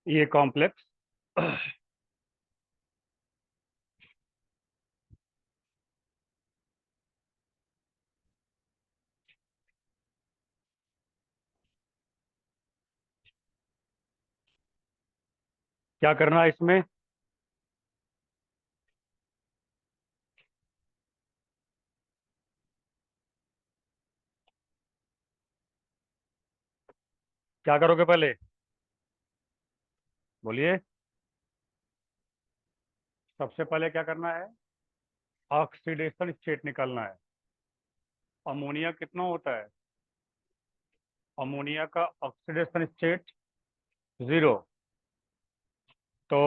ये कॉम्प्लेक्स क्या करना है इसमें? क्या करोगे पहले? बोलिए। सबसे पहले क्या करना है? ऑक्सीडेशन स्टेट निकालना है। अमोनिया कितना होता है? अमोनिया का ऑक्सीडेशन स्टेट 0। तो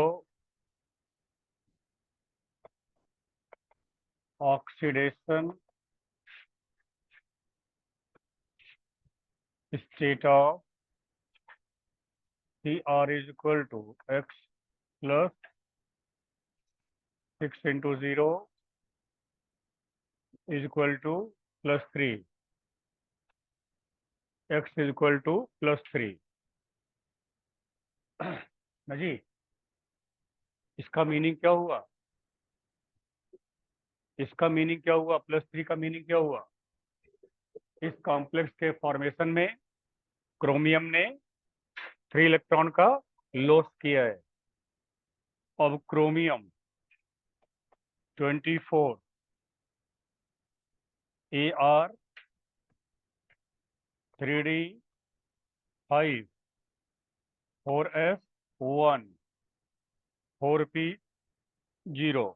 oxidation state of Cr is equal to x plus 6 × 0 is equal to +3। x is equal to +3। ना जी? इसका मीनिंग क्या हुआ? इसका मीनिंग क्या हुआ? +3 का मीनिंग क्या हुआ? इस कॉम्प्लेक्स के फॉर्मेशन में क्रोमियम ने 3 इलेक्ट्रॉन का लॉस किया है। अब chromium 24 Ar 3d 5 4s 1 4p 0।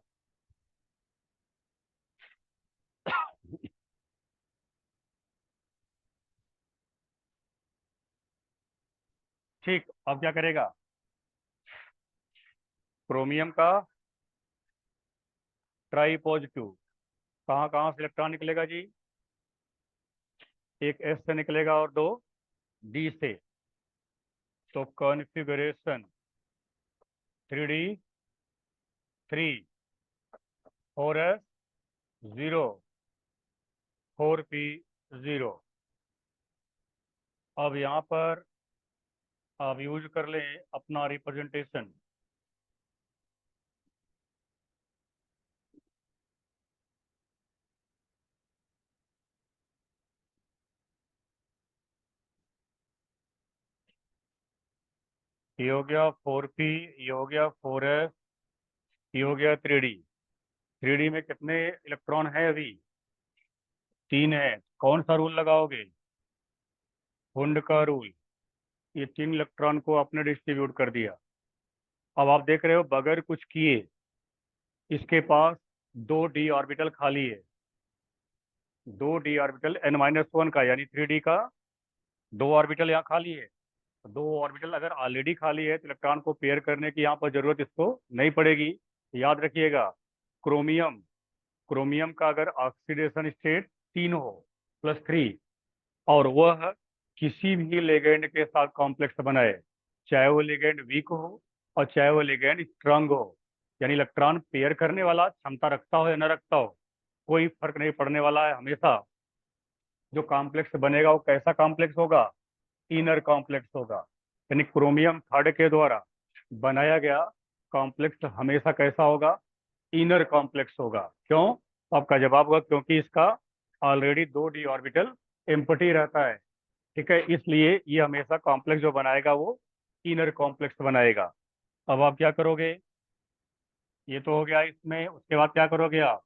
ठीक, अब क्या करेगा? क्रोमियम का ट्राई पॉजिटिव कहाँ कहाँ से इलेक्ट्रॉन निकलेगा जी? एक एस से निकलेगा और दो डी से। तो कॉन्फ़िगरेशन 3d 3 4s 0 4p 0। अब यहाँ पर आप यूज कर लें अपना रिप्रेजेंटेशन। ये हो गया 4p, ये हो गया 4s, ये हो गया 3d। 3d में कितने इलेक्ट्रॉन है अभी? 3 है। कौन सा रूल लगाओगे? हुंड का रूल। ये 3 इलेक्ट्रॉन को आपने डिस्ट्रीब्यूट कर दिया। अब आप देख रहे हो बगैर कुछ किए इसके पास 2d ऑर्बिटल खाली है। 2d ऑर्बिटल n-1 का यानी 3d का 2 ऑर्बिटल यहाँ खाली है। 2 ऑर्बिटल अगर ऑलरेडी खाली है तो इलेक्ट्रॉन को पेयर करने की यहाँ पर जरूरत इसको नहीं पड़ेगी। याद रखिएगा, क्रोमियम क्रोमियम का अगर ऑक्सीडेशन स्टेट 3 हो +3 और वह किसी भी लेगेंड के साथ कॉम्प्लेक्स बनाए, चाहे वो लेगेंड वीक हो और चाहे वो लेगेंड स्ट्रांग हो, यानी इलेक्ट्रॉन पेयर करने वाला क्षमता रखता हो या न रखता हो, कोई फर्क नहीं पड़ने वाला है। हमेशा जो कॉम्प्लेक्स बनेगा वो कैसा कॉम्प्लेक्स होगा? इनर कॉम्प्लेक्स होगा। यानी क्रोमियम थर्ड के द्वारा बनाया गया कॉम्प्लेक्स हमेशा कैसा होगा? इनर कॉम्प्लेक्स होगा। क्यों? तो आपका जवाब होगा क्योंकि इसका ऑलरेडी 2d ऑर्बिटल एम्प्टी रहता है। ठीक है, इसलिए ये हमेशा कॉम्प्लेक्स जो बनाएगा वो इनर कॉम्प्लेक्स बनाएगा। अब आप क्या करोगे? ये तो हो गया इसमें, उसके बाद क्या करोगे आप?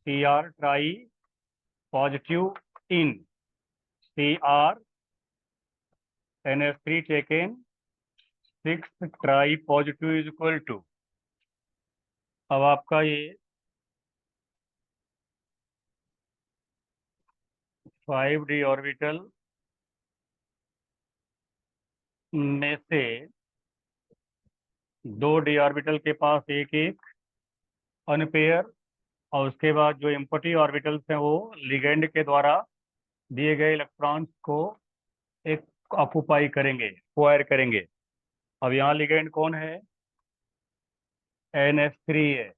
Cr tri positive in Cr NH3 taken 6 tri positive is equal to. अब आपका ये 5d ऑर्बिटल में से 2d ऑर्बिटल के पास एक एक अनपेयर, और उसके बाद जो एम्प्टी ऑर्बिटल्स हैं वो लिगेंड के द्वारा दिए गए इलेक्ट्रॉन्स को एक ऑक्युपाई करेंगे, एक्वायर करेंगे। अब यहाँ लिगेंड कौन है? NH3 है।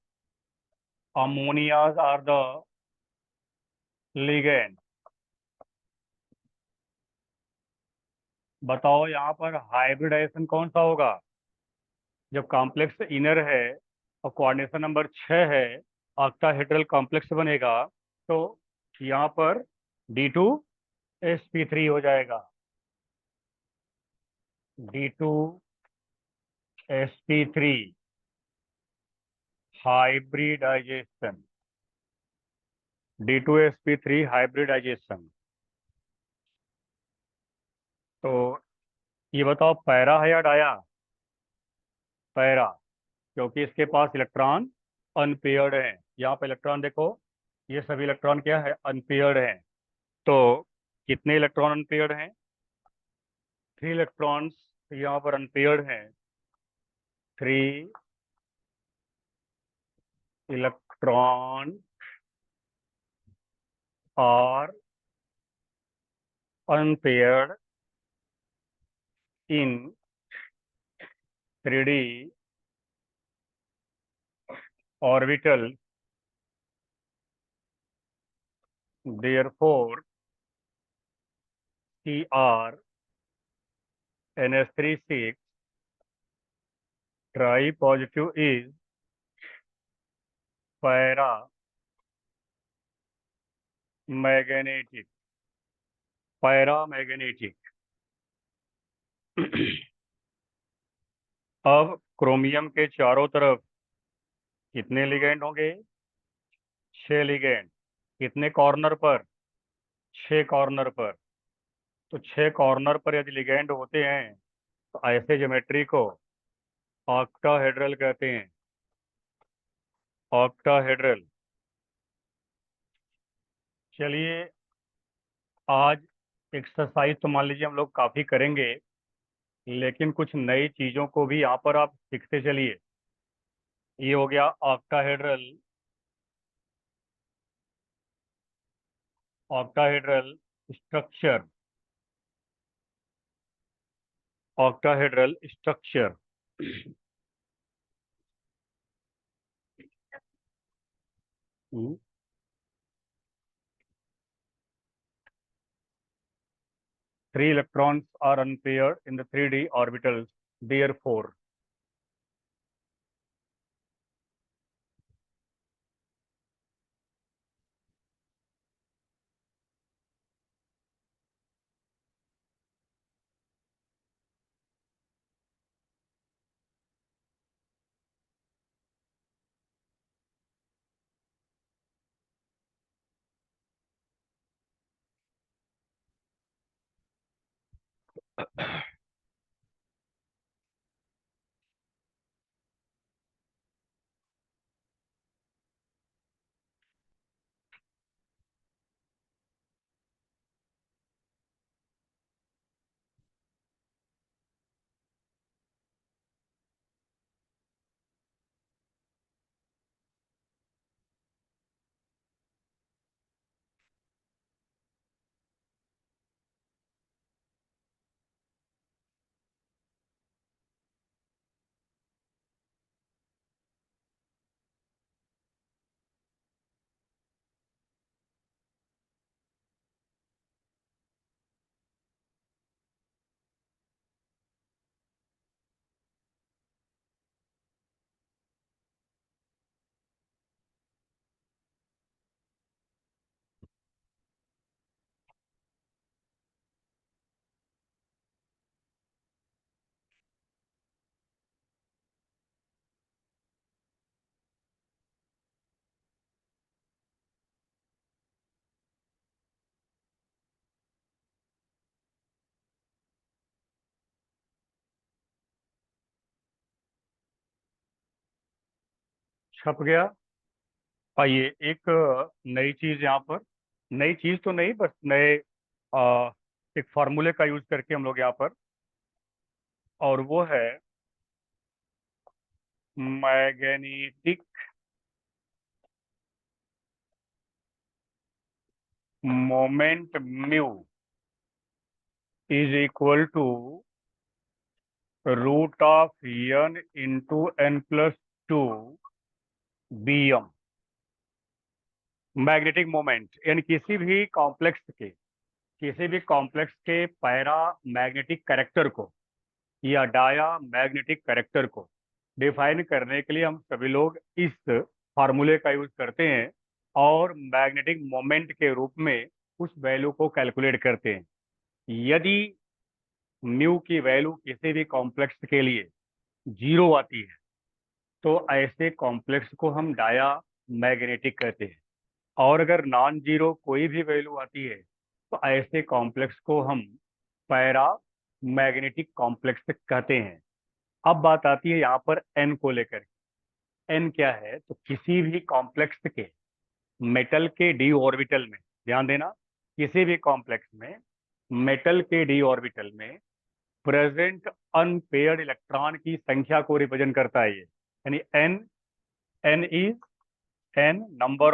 अमोनियाज आर द लिगेंड। बताओ यहाँ पर हाइब्रिडाइजेशन कौन सा होगा? जब कॉम्प्लेक्स इनर है और कोऑर्डिनेशन नंबर 6 है, ऑक्टाहेड्रल कॉम्प्लेक्स बनेगा, तो यहाँ पर D2sp3 हो जाएगा। D2sp3 hybridisation. D2sp3 hybridisation. तो ये बताओ, पैरा है या डाया? पैरा, क्योंकि इसके पास इलेक्ट्रॉन अनपेयर्ड है। यहाँ पे इलेक्ट्रॉन देखो, ये सभी इलेक्ट्रॉन क्या है? अनपेयर्ड है। तो कितने इलेक्ट्रॉन अनपेयर्ड हैं? 3 इलेक्ट्रॉन्स यहाँ पर अनपेयर्ड हैं। 3 electron are unpaired in 3D orbital, therefore Cr NH3 6 tri positive is para magnetic. Para magnetic. अब क्रोमियम के चारों तरफ कितने लिगेंड होंगे? 6 लिगेंड। कितने कॉर्नर पर? 6 कॉर्नर पर। तो 6 कॉर्नर पर यदि लिगेंड होते हैं तो ऐसे ज्योमेट्री को ऑक्टाहेड्रल कहते हैं। ऑक्टाहेड्रल। चलिए, आज एक्सरसाइज तो मान लीजिए हम लोग काफी करेंगे, लेकिन कुछ नई चीजों को भी यहाँ पर आप सीखते चलिए। ये हो गया octahedral. Octahedral structure. Octahedral structure. 3 electrons are unpaired in the 3D orbitals, therefore छप गया। आइए, एक नई चीज यहाँ पर, नई चीज तो नहीं, बस नए एक फार्मूले का यूज करके हम लोग यहाँ पर, और वो है magnetic moment mu is equal to √n × n+2 bm। Magnetic moment यानी किसी भी कॉम्प्लेक्स के पैरा मैग्नेटिक कैरेक्टर को या डाया मैग्नेटिक कैरेक्टर को डिफाइन करने के लिए हम सभी लोग इस फार्मूले का यूज करते हैं और मैग्नेटिक मोमेंट के रूप में उस वैल्यू को कैलकुलेट करते हैं। यदि म्यू की वैल्यू किसी भी कॉम्प्लेक्स के लिए जीरो आती है तो ऐसे कॉम्प्लेक्स को हम डाया मैग्नेटिक कहते हैं, और अगर नॉन जीरो कोई भी वैल्यू आती है तो ऐसे कॉम्प्लेक्स को हम पैरा मैग्नेटिक कॉम्प्लेक्स कहते हैं। अब बात आती है यहाँ पर एन को लेकर। एन क्या है? तो किसी भी कॉम्प्लेक्स के मेटल के डी ऑर्बिटल में, ध्यान देना, किसी भी कॉम्प्लेक्स में मेटल के डी ऑर्बिटल में प्रेजेंट अनपेयर्ड इलेक्ट्रॉन की संख्या को रिप्रेजेंट करता है ये, यानी N. N is N number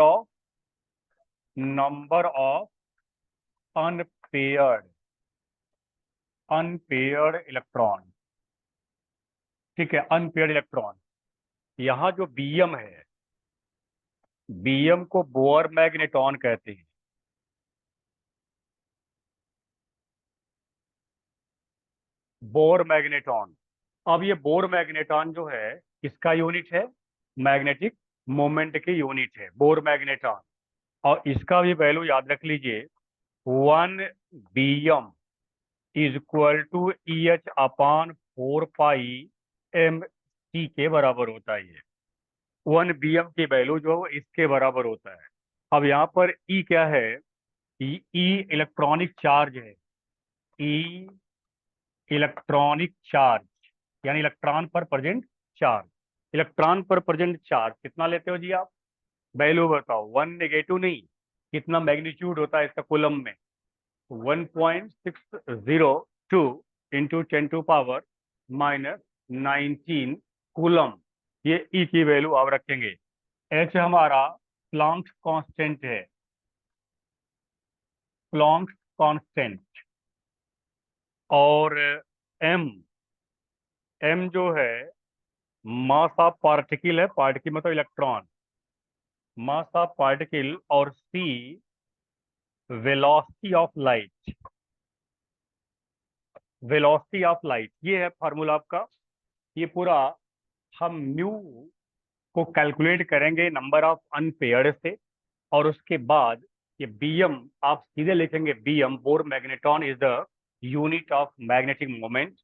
of unpaired unpaired electron. ठीक है, अनपेयर्ड इलेक्ट्रॉन। यहाँ जो बीएम है, बीएम को बोर मैग्नेटॉन कहते हैं। Bohr magneton. अब ये बोर मैग्नेटॉन जो है, इसका यूनिट है मैग्नेटिक मोमेंट की यूनिट है बोर मैग्नेटॉन। और इसका भी वैल्यू याद रख लीजिए, 1 BM is equal to EH upon 4 pi MC के बराबर होता है ये। 1 बीएम की वैल्यू जो है वो इसके बराबर होता है। अब यहाँ पर E क्या है? ई इलेक्ट्रॉनिक चार्ज है। ई इलेक्ट्रॉनिक चार्ज, यानी इलेक्ट्रॉन पर प्रेजेंट चार्ज। इलेक्ट्रॉन पर प्रेजेंट चार्ज कितना लेते हो जी आप? वैल्यू बताओ। वन नेगेटिव नहीं, कितना मैग्नीट्यूड होता है इसका कूलम में? 1.602 इंटू 10⁻⁻19 कूलम। ये ई की वैल्यू आप रखेंगे। एच हमारा प्लैंक्स कांस्टेंट है, प्लैंक्स कांस्टेंट। और एम, एम जो है मास ऑफ पार्टिकल है, पार्टिकल मतलब इलेक्ट्रॉन, मास ऑफ पार्टिकल। और C velocity of light, velocity of light. ये है फार्मूला आपका। ये पूरा हम म्यू को कैलकुलेट करेंगे नंबर ऑफ अनपेयर्ड से, और उसके बाद ये बीएम आप सीधे लिखेंगे। BM Bohr magneton is the unit of magnetic moment.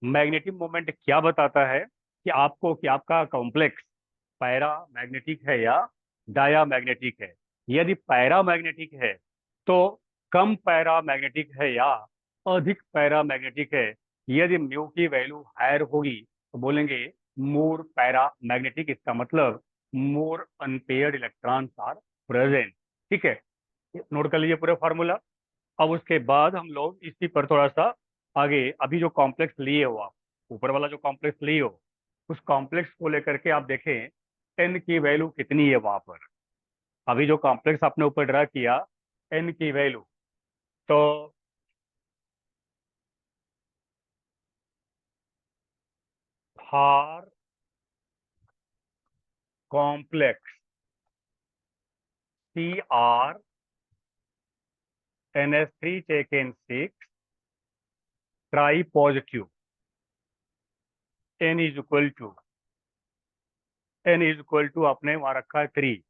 Magnetic moment क्या बताता है कि आपको, कि आपका कॉम्प्लेक्स पैरा मैग्नेटिक है या डाया मैग्नेटिक है। यदि पैरा मैग्नेटिक है तो कम पैरा मैग्नेटिक है या अधिक पैरा मैग्नेटिक है। यदि म्यू की वैल्यू हायर होगी तो बोलेंगे मोर पैरा मैग्नेटिक। इसका मतलब मोर अनपेयर्ड इलेक्ट्रॉन्स आर प्रेजेंट। ठीक है, नोट कर लीजिए पूरा फार्मूला। अब उसके बाद हम लोग इसी पर थोड़ा सा आगे, अभी जो कॉम्प्लेक्स लिए हो आप, ऊपर वाला जो कॉम्प्लेक्स लिए हो, उस कॉम्प्लेक्स को लेकर के आप देखें एन की वैल्यू कितनी है वहां पर। अभी जो कॉम्प्लेक्स आपने ऊपर ड्रा किया, एन की वैल्यू, तो for complex CrNH3 taken 6 tri positive, N is equal to, N is equal to आपने वहां रखा है 3,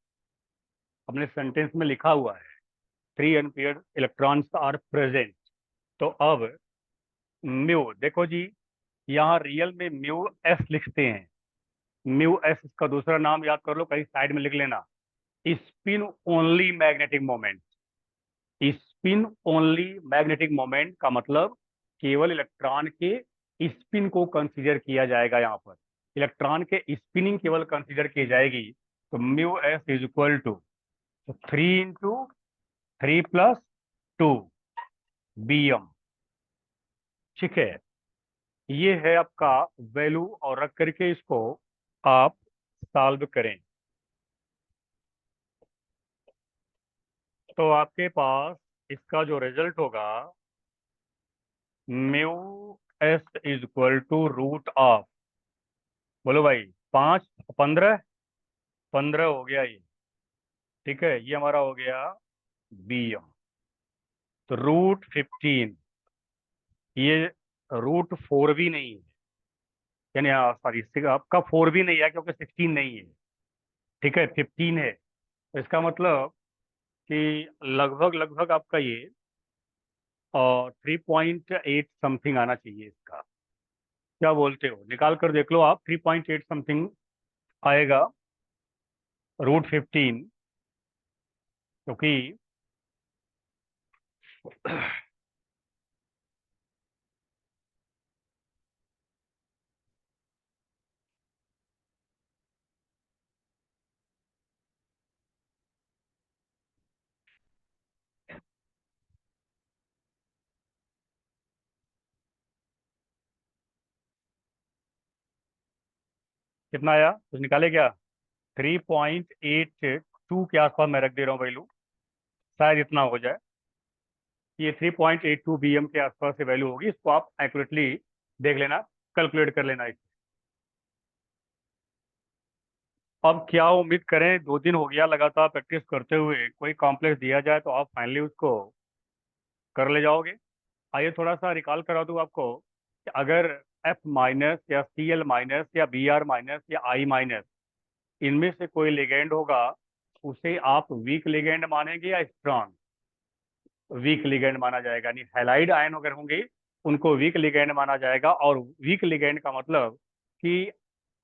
अपने सेंटेंस में लिखा हुआ है 3 अनपेयर्ड इलेक्ट्रॉन्स आर प्रेजेंट। तो अब म्यू देखो जी, यहाँ रियल में म्यू एस लिखते हैं। म्यू एस, इसका दूसरा नाम याद कर लो, कहीं साइड में लिख लेना, spin only magnetic moment. Spin only magnetic moment का मतलब केवल इलेक्ट्रॉन के स्पिन को कंसीडर किया जाएगा। यहाँ पर इलेक्ट्रॉन के स्पिनिंग केवल कंसीडर की जाएगी। तो mu S is equal to 3 × 3 + 2 BM। ठीक है, ये है आपका वैल्यू, और रख करके इसको आप सॉल्व करें तो आपके पास इसका जो रिजल्ट होगा, mu S is equal to root of, बोलो भाई, 5 15, 15 हो गया ये। ठीक है, ये हमारा हो गया BM। तो √15, ये √4 भी नहीं है, यानी सॉरी आपका 4 भी नहीं है क्योंकि 16 नहीं है। ठीक है, 15 है। तो इसका मतलब कि लगभग लगभग आपका ये 3.8 समथिंग आना चाहिए इसका। क्या बोलते हो, निकाल कर देख लो आप, 3.8 समथिंग आएगा √15, क्योंकि कितना आया कुछ निकाले क्या? 3.82 के आसपास मैं रख दे रहा हूँ वैल्यू, शायद इतना हो जाए। ये 3.82 BM के आसपास से वैल्यू होगी, इसको आप एक्यूरेटली देख लेना, कैलकुलेट कर लेना। अब क्या उम्मीद करें, 2 दिन हो गया लगातार प्रैक्टिस करते हुए, कोई कॉम्प्लेक्स दिया जाए तो आप फाइनली उसको कर ले जाओगे। आइए थोड़ा सा रिकॉल करा दूं आपको कि अगर F माइनस या Cl माइनस या Br माइनस या I माइनस, इनमें से कोई लिगेंड होगा, उसे आप वीक लिगेंड मानेंगे या स्ट्रांग? वीक लिगेंड माना जाएगा। यानी हैलाइड आयन अगर होंगे उनको वीक लिगेंड माना जाएगा। और वीक लिगेंड का मतलब कि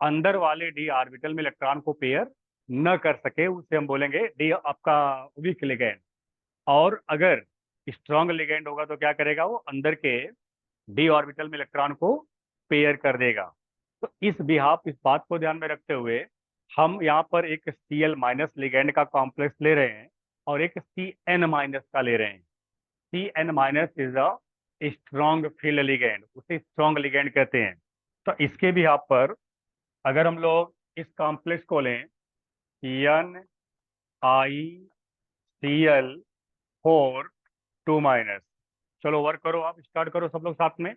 अंदर वाले डी ऑर्बिटल में इलेक्ट्रॉन को पेयर न कर सके, उसे हम बोलेंगे डी आपका वीक लिगेंड। और अगर स्ट्रांग लिगेंड होगा तो क्या करेगा, वो अंदर के डी ऑर्बिटल में इलेक्ट्रॉन को पेयर कर देगा। तो इस बिहाफ इस बात को ध्यान में रखते हुए हम यहाँ पर एक Cl- लिगेंड का कॉम्प्लेक्स ले रहे हैं और एक Cn- का ले रहे हैं। Cn- is a strong field ligand, उसे स्ट्रॉन्ग लिगेंड कहते हैं। तो इसके भी यहाँ पर अगर हम लोग इस कॉम्प्लेक्स को लें, NiCl4 2-। चलो वर्क करो, आप स्टार्ट करो सब लोग साथ में,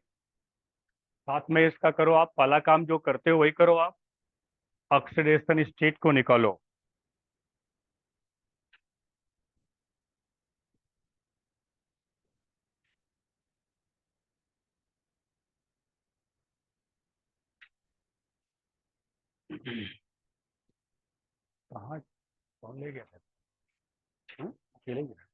साथ में इसका करो। आप पहला काम जो करते हो वही करो, आप ऑक्सीडेशन स्टेट को निकालो। कहाँ, कौन ले गया था? अकेले गया?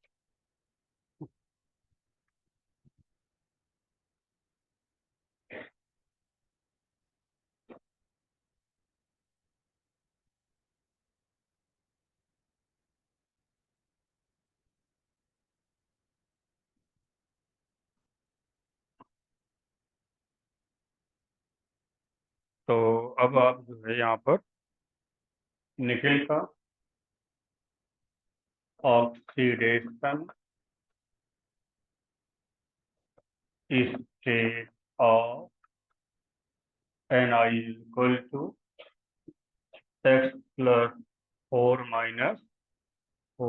तो अब आप जो है यहाँ पर निकेल का oxidation state of Ni = 4 - 1 =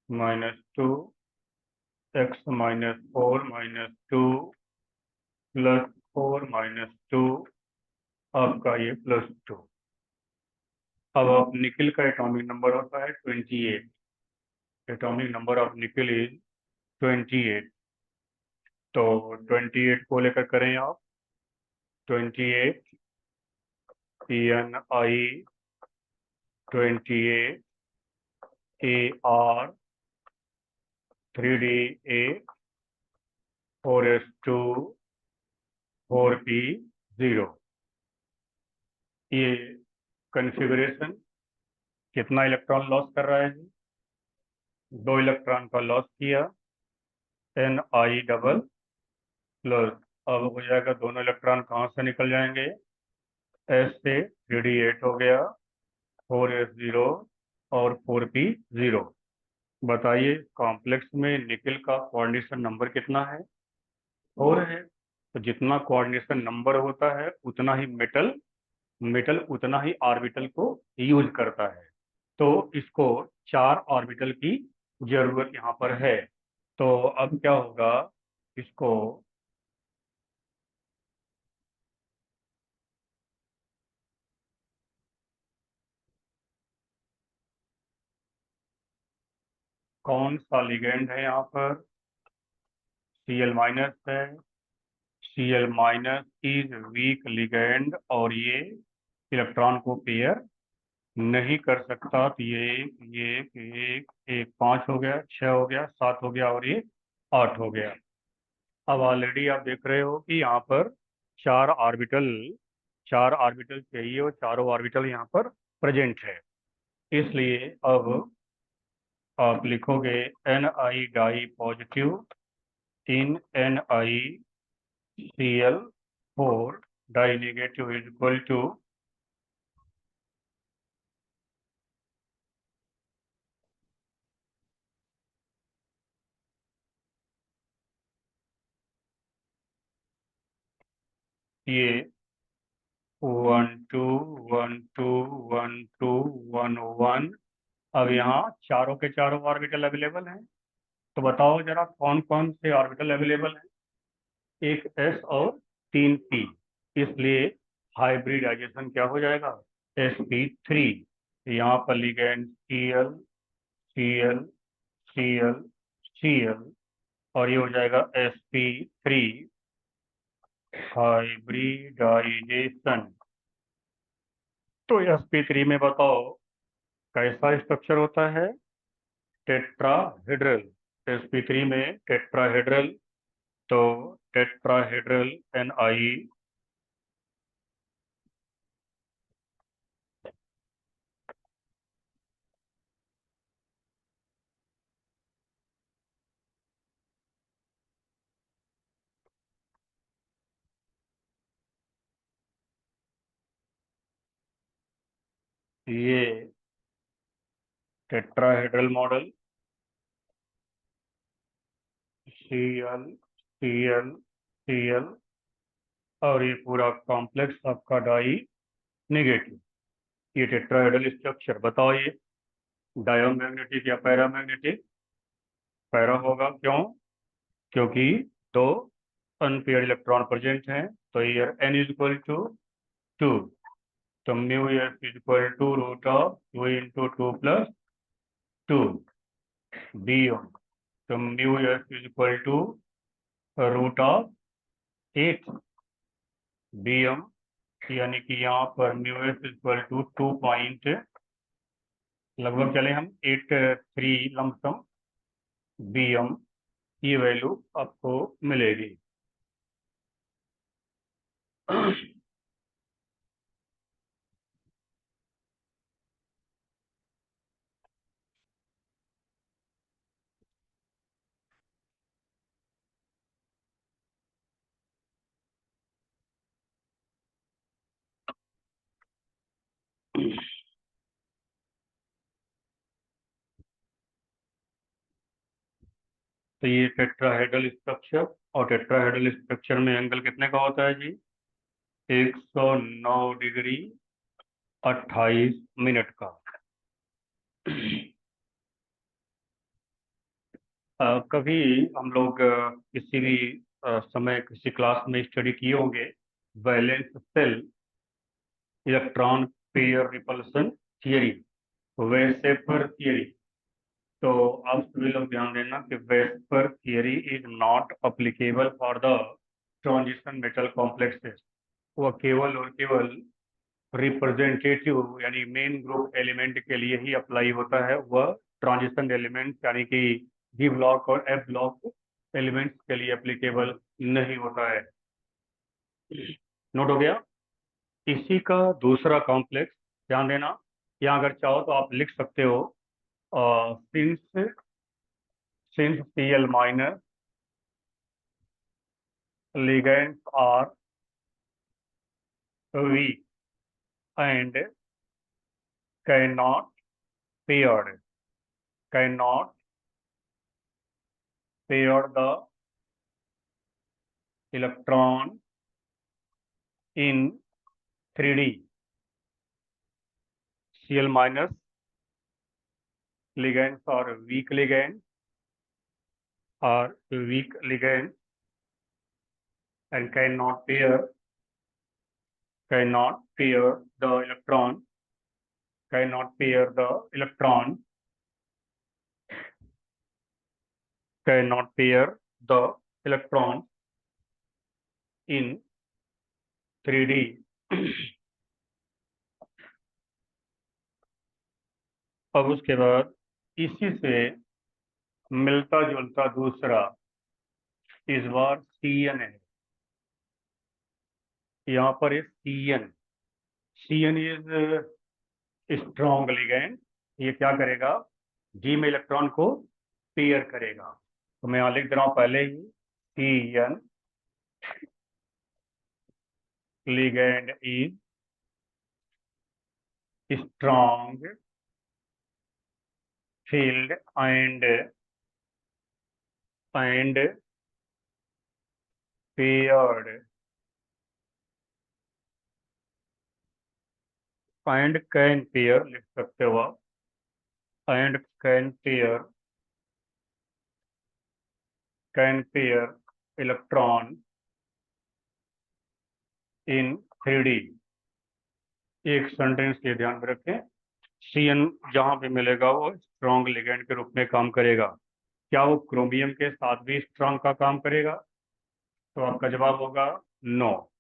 -2, x - 4 - 2 + 4 - 2 आपका ये +2। अब आप निकिल का एटॉमिक नंबर होता है 28। Atomic number of nickel is 28। तो 28 को लेकर करें आप, 28 Ni 28 Ar 3Da 4s2 4p0। ये कन्फिगरेशन कितना इलेक्ट्रॉन लॉस कर रहा है जी? 2 इलेक्ट्रॉन का लॉस किया, Ni डबल प्लस। अब हो जाएगा, दोनों इलेक्ट्रॉन कहाँ से निकल जाएंगे? S से 3D8 हो गया, 4s0 और 4p0। बताइए कॉम्प्लेक्स में निकिल का कोऑर्डिनेशन नंबर कितना है? 4 है। तो जितना कोऑर्डिनेशन नंबर होता है उतना ही मेटल मेटल उतना ही ऑर्बिटल को यूज करता है। तो इसको 4 ऑर्बिटल की जरूरत यहाँ पर है। तो अब क्या होगा, इसको कौन सा लिगेंड है यहाँ पर? Cl- है, Cl minus is weak ligand और ये इलेक्ट्रॉन को पेयर नहीं कर सकता। तो ये एक एक एक 5 हो गया, 6 हो गया, 7 हो गया और ये 8 हो गया। अब ऑलरेडी आप देख रहे हो कि यहाँ पर चार ऑर्बिटल चार ऑर्बिटल चाहिए और चारों ऑर्बिटल यहाँ पर प्रेजेंट है। इसलिए अब आप लिखोगे Ni di positive in NiCl4 di negative is equal to ये 1 2 1 2 1 2 1 1। अब यहाँ चारों के चारों ऑर्बिटल अवेलेबल हैं। तो बताओ जरा कौन कौन से ऑर्बिटल अवेलेबल हैं। एक s और 3p। इसलिए हाइब्रिडाइजेशन क्या हो जाएगा, sp3। यहाँ पर ligand Cl Cl Cl Cl और ये हो जाएगा sp3 हाइब्रिडाइजेशन। तो sp3 में बताओ कैसा स्ट्रक्चर होता है, टेट्राहेड्रल। sp3 में टेट्राहेड्रल। तो टेट्राहेड्रल Ni ये tetrahedral model Cl Cl Cl और ये पूरा कॉम्प्लेक्स आपका डाई नेगेटिव। ये टेट्राहेड्रल स्ट्रक्चर बताओ, ये डायोमैग्नेटिक या पैरामैग्नेटिक। पैरा होगा, क्यों? क्योंकि दो अनपेयर्ड इलेक्ट्रॉन प्रेजेंट हैं। तो ये n इज इक्वल टू 2। तो mu F is equal to root of 2 into 2 plus 2 B M. तो mu F is equal to root of 8 B M. यानी कि यहाँ पर mu F is equal to 2 point लगभग चले हम 83 लमसम बी एम की वैल्यू आपको मिलेगी। तो ये टेट्राहेड्रल स्ट्रक्चर, और टेट्राहेड्रल स्ट्रक्चर में एंगल कितने का होता है जी, 109 डिग्री 28 मिनट का। कभी हम लोग किसी भी समय किसी क्लास में स्टडी किए होंगे valence shell electron pair repulsion theory, VSEPR theory. तो आप सभी लोग ध्यान देना कि VSEPR theory is not applicable for the transition metal complexes. वह केवल और केवल रिप्रेजेंटेटिव यानी मेन ग्रुप एलिमेंट के लिए ही अप्लाई होता है। वह ट्रांजिशन एलिमेंट यानी कि डी ब्लॉक और एफ ब्लॉक एलिमेंट्स के लिए एप्लीकेबल नहीं होता है। नोट हो गया। इसी का दूसरा कॉम्प्लेक्स ध्यान देना, यहाँ अगर चाहो तो आप लिख सकते हो since since Cl minus ligands are weak and cannot paired cannot pair the electron in 3D. Cl minus ligands are weak ligands and cannot pair the electron cannot pair the electron cannot pair the electron in 3D। अब उसके बाद इसी से मिलता जुलता दूसरा इस बार CN है। यहाँ पर CN, CN is strong ligand. ये क्या करेगा, डी में इलेक्ट्रॉन को पेयर करेगा। तो मैं यहाँ लिख दे रहा हूँ पहले ही, CN ligand is strong field and paired and can pair, लिख सकते हो आप, and can pair electron in 3D। एक सेंटेंस ये ध्यान में रखें, CN जहां पे मिलेगा वो स्ट्रॉन्ग लिगेंड के रूप में काम करेगा। क्या वो क्रोमियम के साथ भी स्ट्रॉन्ग का काम करेगा? तो आपका जवाब होगा नो।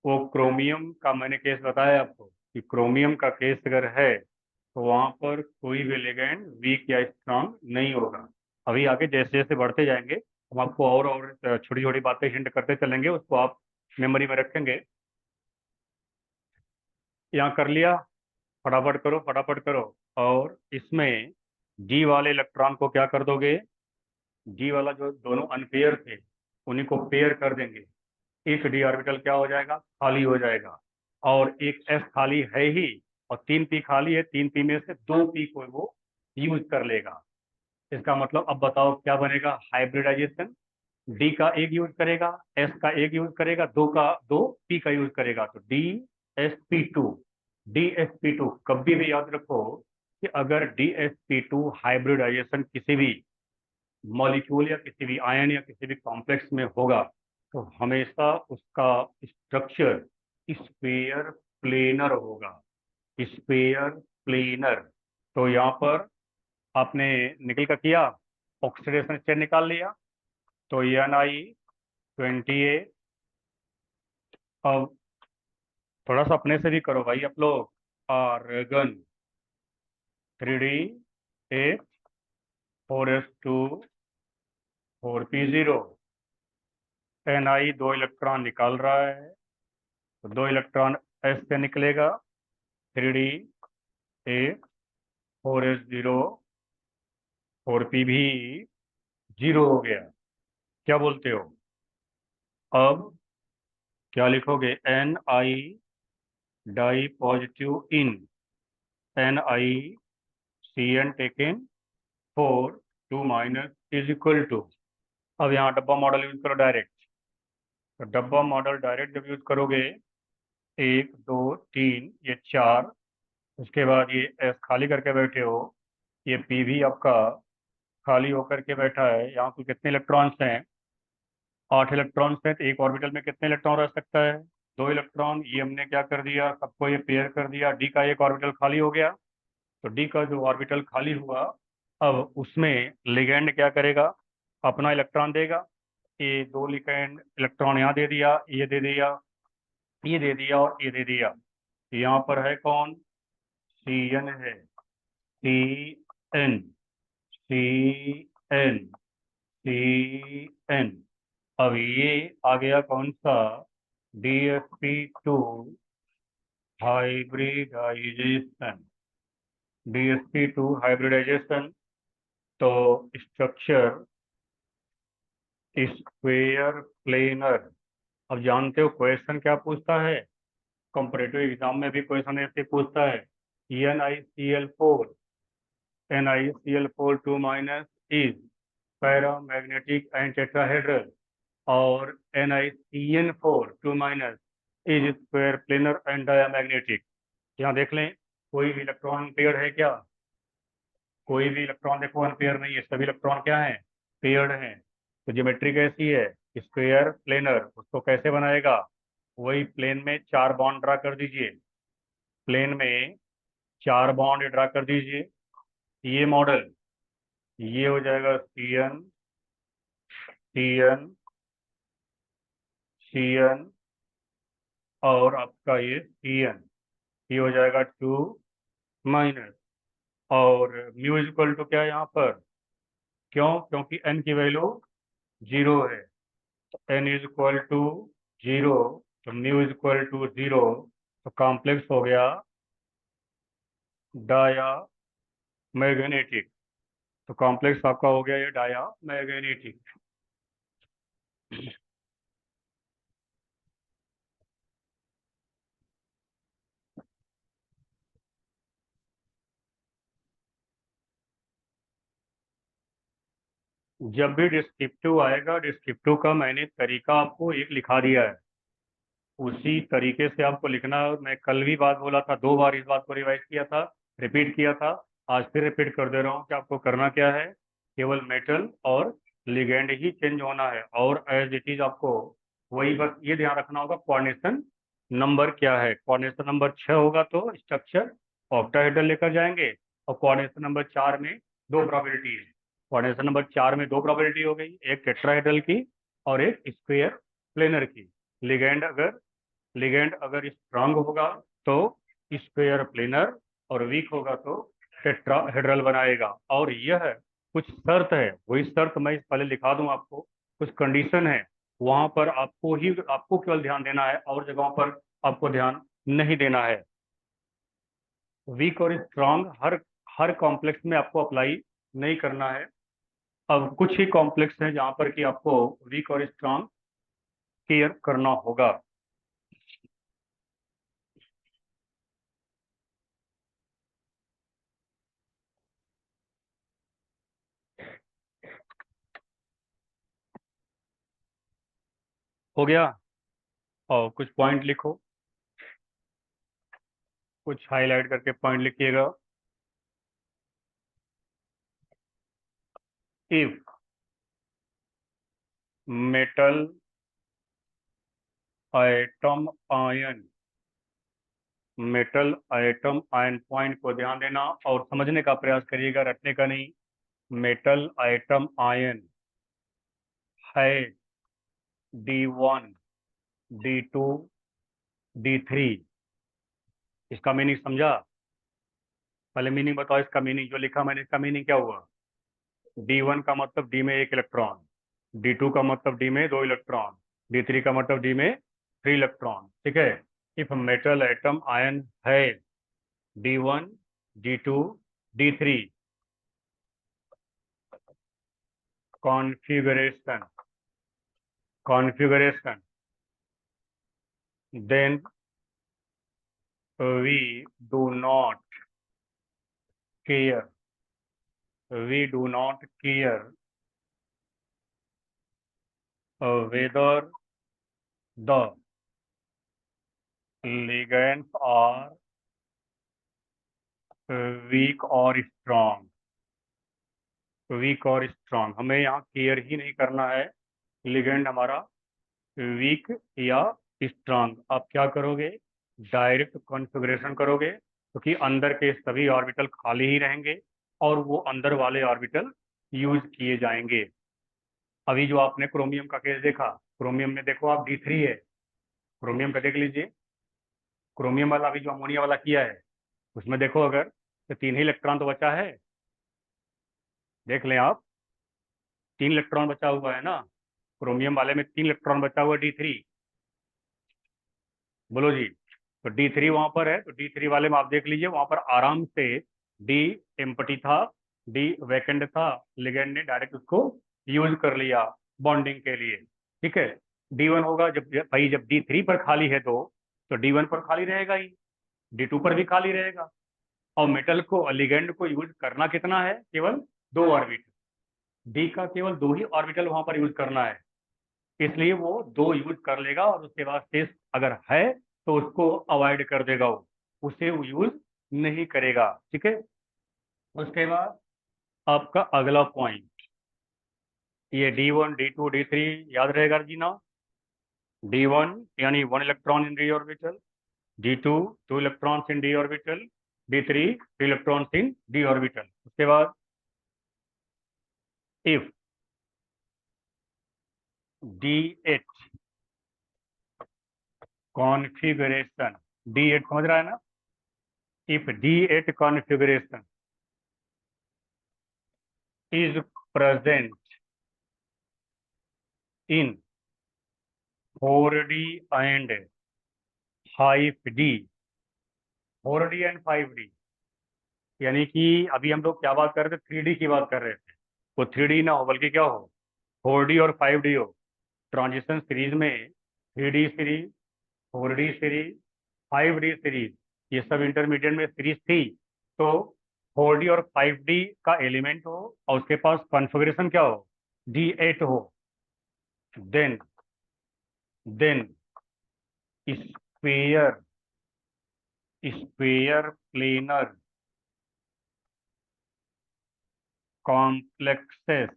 वो क्रोमियम का मैंने केस बताया आपको कि क्रोमियम का केस अगर है तो वहां पर कोई भी लिगेंड वीक या स्ट्रांग नहीं होगा। अभी आगे जैसे जैसे बढ़ते जाएंगे हम आपको और छोटी छोटी बातें हिंट करते चलेंगे, उसको आप मेमोरी में रखेंगे। यहाँ कर लिया, फटाफट करो फटाफट करो। और इसमें जी वाले इलेक्ट्रॉन को क्या कर दोगे, जी वाला जो दोनों अनपेयर थे उन्हीं को पेयर कर देंगे। एक डी ऑर्बिटल क्या हो जाएगा, खाली हो जाएगा। और एक एस खाली है ही, और 3p खाली है, 3p में से 2p को वो यूज कर लेगा। इसका मतलब अब बताओ क्या बनेगा, हाइब्रिडाइजेशन। डी का एक यूज करेगा, एस का एक यूज करेगा, दो पी का यूज करेगा, तो DsP2। DsP2 कभी भी याद रखो कि अगर DsP2 हाइब्रिडाइजेशन किसी भी मॉलिक्यूल या किसी भी आयन या किसी भी कॉम्प्लेक्स में होगा तो हमेशा उसका स्ट्रक्चर स्फीयर प्लेनर होगा, स्फीयर प्लेनर। तो यहाँ पर आपने निकल का किया, ऑक्सीडेशन स्टेट निकाल लिया, तो Ni28। अब थोड़ा सा अपने से भी करो भाई आप लोग, argon 3D 4s2 4p0। Ni दो इलेक्ट्रॉन निकाल रहा है, तो दो इलेक्ट्रॉन एस से निकलेगा, 3D 4s0 4p भी जीरो हो गया। क्या बोलते हो? अब क्या लिखोगे, Ni di positive in NiCN taken 4 2 minus is equal to. अब यहाँ डब्बा मॉडल यूज करो डायरेक्ट। तो डब्बा मॉडल डायरेक्ट जब यूज करोगे, 1 2 3 ये 4, उसके बाद ये एस खाली करके बैठे हो, ये पी भी आपका खाली होकर के बैठा है। यहाँ पे कितने इलेक्ट्रॉन्स हैं, 8 इलेक्ट्रॉन्स हैं। तो एक ऑर्बिटल में कितने इलेक्ट्रॉन रह सकता है, 2 इलेक्ट्रॉन। ये हमने क्या कर दिया, सबको ये पेयर कर दिया, डी का एक ऑर्बिटल खाली हो गया। तो डी का जो ऑर्बिटल खाली हुआ, अब उसमें लिगेंड क्या करेगा, अपना इलेक्ट्रॉन देगा। ये दो लिगेंड इलेक्ट्रॉन यहाँ दे दिया, ये दे दिया, ये दे दिया और ये दे दिया। यहाँ पर है कौन, CN है, CN CN CN। अब ये आ गया कौन सा, DsP2 हाइब्रिडाइजेशन। DsP2 hybridisation. तो स्ट्रक्चर स्क्वेयर प्लेनर। अब जानते हो क्वेश्चन क्या पूछता है, कंपैरेटिव एग्जाम में भी क्वेश्चन ऐसे पूछता है, NiCl4 NiCl4 2 minus is paramagnetic and tetrahedral, और NiCN4 2 minus is square planar and diamagnetic. यहाँ देख लें, कोई भी इलेक्ट्रॉन पेयर है क्या, कोई भी इलेक्ट्रॉन देखो अनपेयर नहीं है, सभी इलेक्ट्रॉन क्या है, पेयर्ड हैं। तो ज्योमेट्री कैसी है, स्क्वायर प्लेनर। उसको कैसे बनाएगा, वही प्लेन में 4 बॉन्ड ड्रा कर दीजिए, प्लेन में 4 बॉन्ड ड्रा कर दीजिए। ये मॉडल, ये हो जाएगा CN CN CN और आपका ये Cn, ये हो जाएगा 2 माइनस, और म्यू इज इक्वल टू क्या है यहाँ पर, क्यों, क्योंकि n की वैल्यू 0 है, तो n इज इक्वल टू 0, तो म्यू इज इक्वल टू 0, तो कॉम्प्लेक्स हो गया डाया मैग्नेटिक। तो कॉम्प्लेक्स आपका हो गया ये डाया मैग्नेटिक। जब भी डिस्क्रिप्टिव आएगा, डिस्क्रिप्टिव का मैंने तरीका आपको एक लिखा दिया है, उसी तरीके से आपको लिखना है। मैं कल भी बात बोला था, 2 बार इस बात को रिवाइज किया था, रिपीट किया था, आज फिर रिपीट कर दे रहा हूँ कि आपको करना क्या है, केवल मेटल और लिगेंड ही चेंज होना है, और एज इट इज आपको वही बस ये ध्यान रखना होगा कोऑर्डिनेशन नंबर क्या है। कोऑर्डिनेशन नंबर 6 होगा तो स्ट्रक्चर ऑक्टाहेड्रल लेकर जाएंगे, और कोऑर्डिनेशन नंबर 4 में 2 प्रोबेबिलिटी है। कोऑर्डिनेशन नंबर 4 में 2 प्रोबेबिलिटी हो गई, एक टेट्राहेड्रल की और एक स्क्वायर प्लेनर की। लिगेंड अगर लिगेंड अगर स्ट्रांग होगा तो स्क्वायर प्लेनर, और वीक होगा तो टेट्राहेड्रल बनाएगा। और यह कुछ शर्त है, वही शर्त मैं पहले लिखा दूं आपको, कुछ कंडीशन है, वहां पर आपको केवल ध्यान देना है, और जगहों पर आपको ध्यान नहीं देना है। वीक और स्ट्रांग हर हर कॉम्प्लेक्स में आपको अप्लाई नहीं करना है। अब कुछ ही कॉम्प्लेक्स हैं जहां पर कि आपको वीक और स्ट्रांग केयर करना होगा। हो गया, और कुछ पॉइंट लिखो, कुछ हाईलाइट करके पॉइंट लिखिएगा। If metal atom ion, metal atom ion, point को ध्यान देना और समझने का प्रयास करिएगा, रटने का नहीं। मेटल आइटम आयन है D1, D2, D3। इसका मीनिंग समझा? पहले मीनिंग बताओ, इसका मीनिंग जो लिखा मैंने, इसका मीनिंग क्या हुआ? D1 का मतलब डी में 1 इलेक्ट्रॉन, D2 का मतलब डी में 2 इलेक्ट्रॉन, D3 का मतलब डी में 3 इलेक्ट्रॉन। ठीक है। इफ मेटल एटम आयन है D1, D2, D3, configuration configuration, then we do not care we do not care whether the ligands are weak or strong। Weak और strong, हमें यहाँ care ही नहीं करना है लिगेंड हमारा वीक या स्ट्रांग। आप क्या करोगे, डायरेक्ट कॉन्फ़िगरेशन करोगे, क्योंकि अंदर के सभी ऑर्बिटल खाली ही रहेंगे, और वो अंदर वाले ऑर्बिटल यूज किए जाएंगे। अभी जो आपने क्रोमियम का केस देखा, क्रोमियम में देखो आप D3 है, क्रोमियम का देख लीजिए, क्रोमियम वाला अभी जो अमोनिया वाला किया है, उसमें देखो अगर, तो 3 ही इलेक्ट्रॉन तो बचा है, देख लें आप, 3 इलेक्ट्रॉन बचा हुआ है ना, क्रोमियम वाले में 3 इलेक्ट्रॉन बचा हुआ D3। बोलो जी। तो D3 वहां पर है, तो D3 वाले में आप देख लीजिए, वहां पर आराम से डी एम्प्टी था, डी वैकेंट था, लिगेंड ने डायरेक्ट उसको यूज कर लिया बॉन्डिंग के लिए। ठीक है। D1 होगा, भाई जब D3 पर खाली है तो D1 पर खाली रहेगा ही, D2 पर भी खाली रहेगा। और मेटल को, लिगेंड को यूज करना कितना है, केवल 2 ऑर्बिटल, डी का केवल 2 ही ऑर्बिटल वहां पर यूज करना है, इसलिए वो 2 यूज कर लेगा, और उसके बाद शेष अगर है तो उसको अवॉइड कर देगा, वो उसे वो यूज नहीं करेगा। ठीक है। उसके बाद आपका अगला पॉइंट, ये D1, D2, D3 याद रहेगा जी ना। D1 यानी 1 electron in D orbital, D2 2 electrons in D orbital, D3 3 electrons in D orbital. उसके बाद इफ DH कॉन्फ़िगरेशन, D8 समझ रहा है ना? If D8 configuration is present in 4D and 5D, 4D and 5D, यानी कि अभी हम लोग क्या बात कर रहे थे, 3D की बात कर रहे थे। वो 3D ना हो बल्कि क्या हो, 4D और 5D हो। ट्रांजिशन सीरीज में 3D series, 4D series, 5D series, ये सब इंटरमीडिएट में सीरीज थी। तो 4D और 5D का एलिमेंट हो और उसके पास कॉन्फ़िगरेशन क्या हो, D8 हो, then then square square planar complexes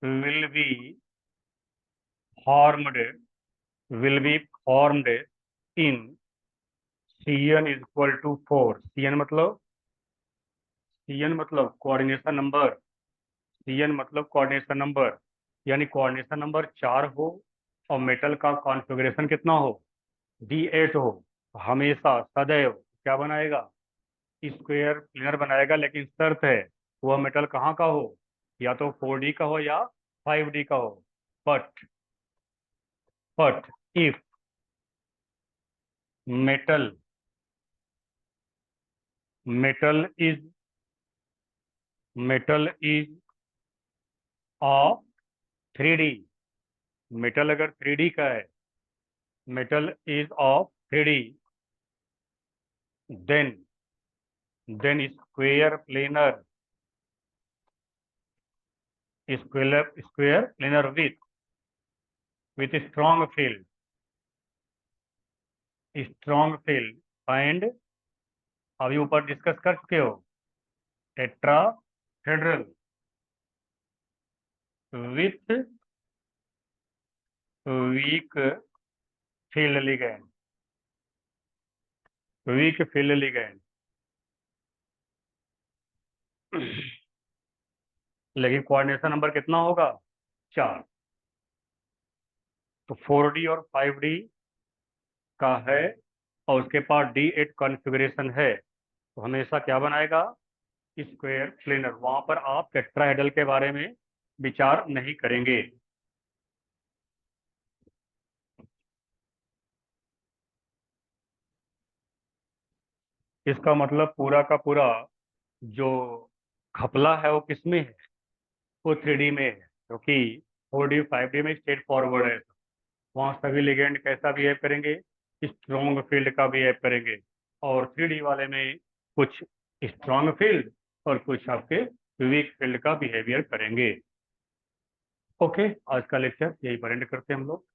will be formed will be formed in Cn is equal to 4। Cn मतलब कोऑर्डिनेशन नंबर, Cn मतलब कोऑर्डिनेशन नंबर, यानी कोऑर्डिनेशन नंबर 4 हो और मेटल का कॉन्फ़िगरेशन कितना हो, D8 हो, हमेशा सदैव क्या बनाएगा, स्क्वायर प्लेनर बनाएगा। लेकिन शर्त है वह मेटल कहाँ का हो, या तो 4D का हो या 5D का हो। But but if metal metal is metal is of 3D, metal अगर 3D का है, metal is of 3D, then square planar square planar with strong field and, अभी ऊपर डिस्कस कर चुके हो, tetrahedral with weak field ligand, weak field ligand. लेकिन coordination number कितना होगा, 4। तो 4D और 5D का है और उसके पास D8 कॉन्फ़िगरेशन है, तो हमेशा क्या बनाएगा, स्क्वायर प्लेनर। वहां पर आप टेट्राहेड्रल के बारे में विचार नहीं करेंगे। इसका मतलब पूरा का पूरा जो घपला है वो किसमें है, वो 3D में है, क्योंकि 4D 5D में स्ट्रेट फॉरवर्ड है। वहाँ सभी लिगेंड कैसा बिहेव करेंगे, स्ट्रॉन्ग फील्ड का बिहेव करेंगे, और 3D वाले में कुछ स्ट्रॉन्ग फील्ड और कुछ आपके वीक फील्ड का बिहेवियर करेंगे। ओके, आज का लेक्चर यही पर एंड करते हैं हम लोग।